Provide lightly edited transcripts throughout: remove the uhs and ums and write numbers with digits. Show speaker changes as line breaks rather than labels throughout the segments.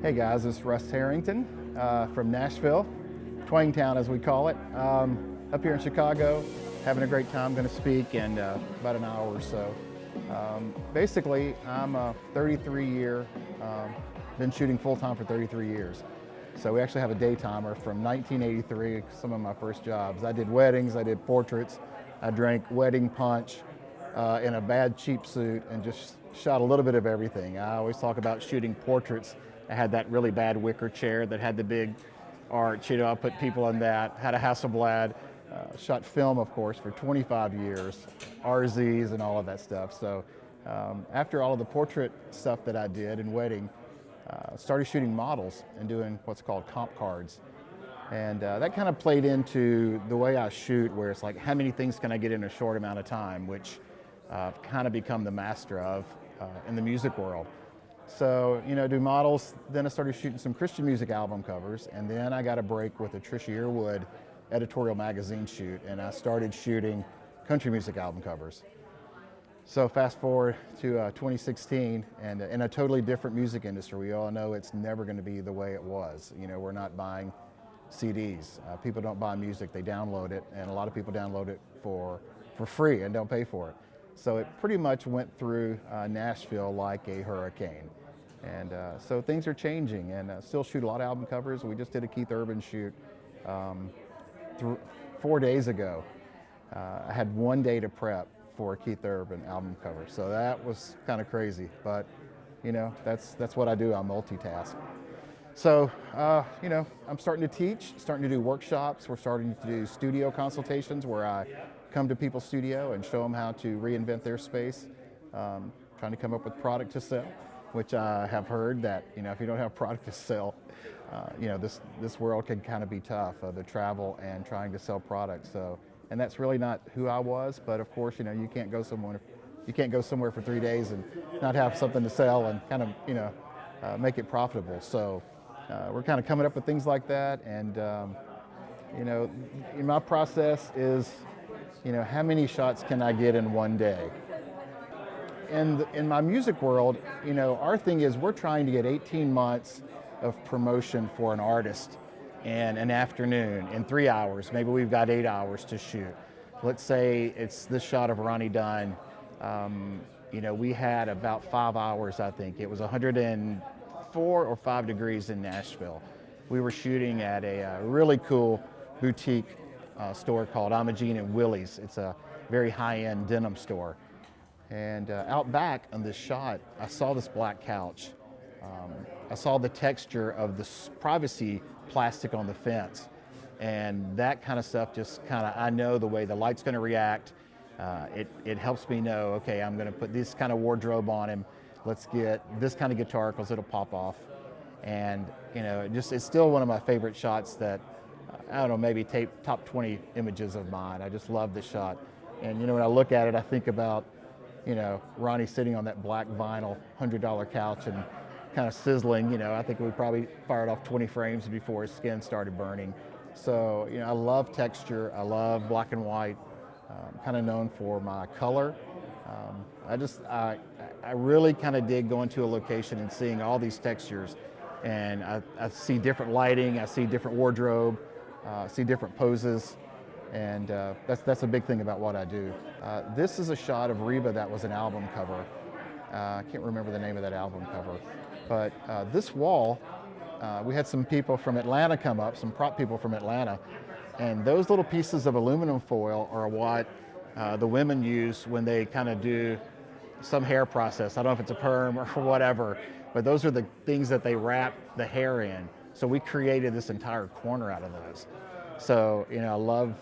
Hey guys, this is Russ Harrington from Nashville, Twangtown as we call it. Up here in Chicago, having a great time, going to speak in about an hour or so. Basically, I'm a 33-year, been shooting full-time for 33 years. So we actually have a day timer from 1983, some of my first jobs. I did weddings, I did portraits, I drank wedding punch in a bad cheap suit and just shot a little bit of everything. I always talk about shooting portraits. I had that really bad wicker chair that had the big arch, I put people in that, had a Hasselblad, shot film, of course, for 25 years, RZs and all of that stuff. So after all of the portrait stuff that I did in wedding, started shooting models and doing what's called comp cards. And that kind of played into the way I shoot, where it's like, how many things can I get in a short amount of time, which I've kind of become the master of in the music world. So, do models, then I started shooting some Christian music album covers, and then I got a break with a Trisha Yearwood editorial magazine shoot, and I started shooting country music album covers. So fast forward to 2016, and in a totally different music industry. We all know it's never going to be the way it was. We're not buying CDs. People don't buy music, they download it, and a lot of people download it for free and don't pay for it. So it pretty much went through Nashville like a hurricane. And so things are changing, and still shoot a lot of album covers. We just did a Keith Urban shoot 4 days ago. I had 1 day to prep for a Keith Urban album cover. So that was kind of crazy, but that's what I do, I multitask. So, I'm starting to teach, starting to do workshops. We're starting to do studio consultations where I come to people's studio and show them how to reinvent their space, trying to come up with product to sell, which I have heard that, if you don't have product to sell, this world can kind of be tough, the travel and trying to sell products. So, and that's really not who I was, but of course, you can't go somewhere for 3 days and not have something to sell and kind of, make it profitable. So we're kind of coming up with things like that. And, in my process is, how many shots can I get in 1 day? And in my music world, our thing is we're trying to get 18 months of promotion for an artist in an afternoon, in 3 hours. Maybe we've got 8 hours to shoot. Let's say it's this shot of Ronnie Dunn. We had about 5 hours, I think. It was 104 or 5 degrees in Nashville. We were shooting at a really cool boutique store called Imogene and Willie's. It's a very high-end denim store. And out back on this shot, I saw this black couch. I saw the texture of this privacy plastic on the fence. And that kind of stuff I know the way the light's going to react. It helps me know, okay, I'm going to put this kind of wardrobe on him. Let's get this kind of guitar because it'll pop off. And, it's still one of my favorite shots that, I don't know, maybe top 20 images of mine. I just love this shot. And, when I look at it, I think about, Ronnie sitting on that black vinyl $100 couch and kind of sizzling. I think we probably fired off 20 frames before his skin started burning. So, I love texture. I love black and white. Kind of known for my color. I really kind of dig going to a location and seeing all these textures. And I see different lighting, I see different wardrobe, see different poses. And that's a big thing about what I do. This is a shot of Reba that was an album cover. I can't remember the name of that album cover. But this wall, we had some people from Atlanta come up, some prop people from Atlanta. And those little pieces of aluminum foil are what the women use when they kind of do some hair process. I don't know if it's a perm or whatever, but those are the things that they wrap the hair in. So we created this entire corner out of those. So, I love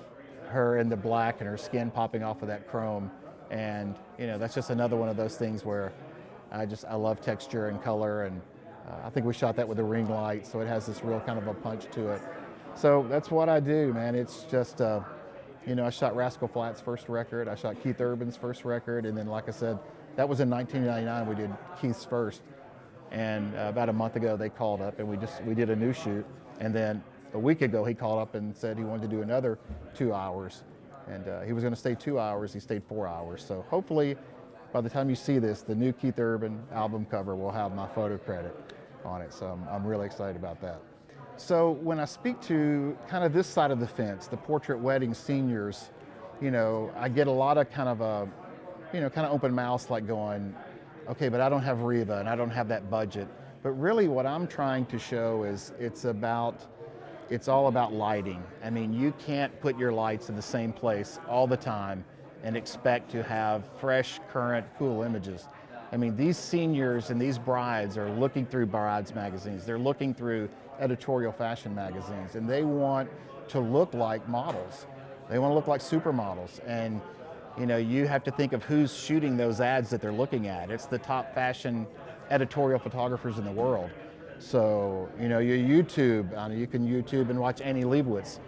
her in the black and her skin popping off of that chrome. And, that's just another one of those things where I love texture and color. And I think we shot that with a ring light, so it has this real kind of a punch to it. So that's what I do, man. It's just, I shot Rascal Flatts' first record. I shot Keith Urban's first record. And then, like I said, that was in 1999. We did Keith's first. And about a month ago, they called up and we did a new shoot. And then a week ago, he called up and said he wanted to do another 2 hours. And he was going to stay 2 hours. He stayed 4 hours. So hopefully, by the time you see this, the new Keith Urban album cover will have my photo credit. on it. So I'm really excited about that. So when I speak to kind of this side of the fence, the portrait wedding seniors, I get a lot of kind of open mouths, like going, okay, but I don't have Reba and I don't have that budget. But really what I'm trying to show is it's all about lighting. I mean, you can't put your lights in the same place all the time and expect to have fresh, current, cool images. I mean, these seniors and these brides are looking through brides magazines. They're looking through editorial fashion magazines, and they want to look like models. They want to look like supermodels. And you have to think of who's shooting those ads that they're looking at. It's the top fashion editorial photographers in the world. So, you YouTube, you can YouTube and watch Annie Leibovitz,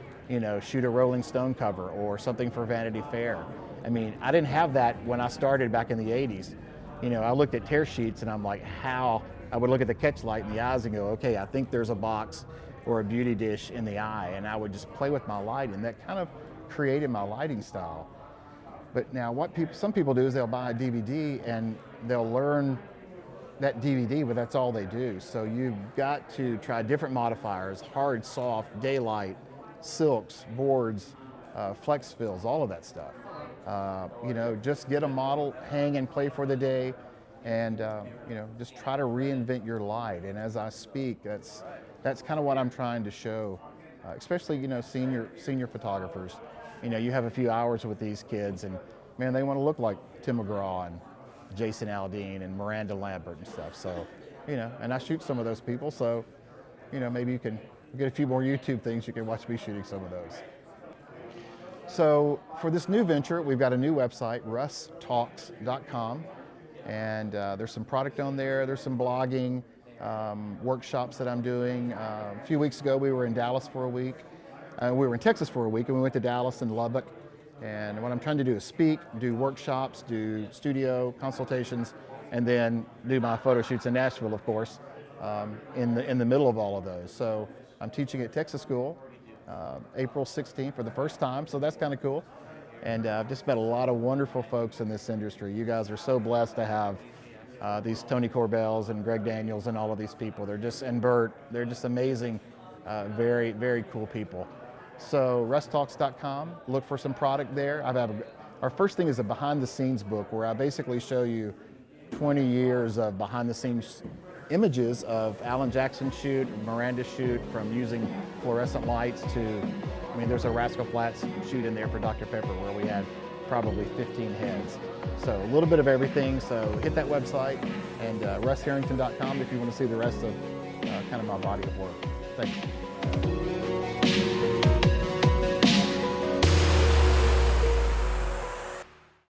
shoot a Rolling Stone cover or something for Vanity Fair. I mean, I didn't have that when I started back in the 80s. I looked at tear sheets and I'm like, how? I would look at the catch light in the eyes and go, okay, I think there's a box or a beauty dish in the eye, and I would just play with my light, and that kind of created my lighting style. But now some people do is they'll buy a DVD and they'll learn that DVD, but that's all they do. So you've got to try different modifiers: hard, soft, daylight, silks, boards, flex fills, all of that stuff. Just get a model, hang and play for the day, and just try to reinvent your light. And as I speak, that's kind of what I'm trying to show, especially senior photographers. You have a few hours with these kids, and man, they want to look like Tim McGraw and Jason Aldean and Miranda Lambert and stuff. So, and I shoot some of those people. So, maybe you can get a few more YouTube things. You can watch me shooting some of those. So for this new venture, we've got a new website, russtalks.com, and there's some product on there. There's some blogging, workshops that I'm doing. A few weeks ago, we were in Dallas for a week. We were in Texas for a week, and we went to Dallas and Lubbock. And what I'm trying to do is speak, do workshops, do studio consultations, and then do my photo shoots in Nashville, of course, in the middle of all of those. So I'm teaching at Texas School, April 16th for the first time, so that's kind of cool. And I've just met a lot of wonderful folks in this industry. You guys are so blessed to have these Tony Corbells and Greg Daniels and all of these people. And Bert, they're just amazing, very, very cool people. So russtalks.com, look for some product there. Our first thing is a behind the scenes book where I basically show you 20 years of behind the scenes images of Alan Jackson's shoot, Miranda's shoot, from using fluorescent lights to, there's a Rascal Flatts shoot in there for Dr. Pepper where we had probably 15 heads. So a little bit of everything. So hit that website, and russharrington.com if you want to see the rest of kind of my body of work. Thank you.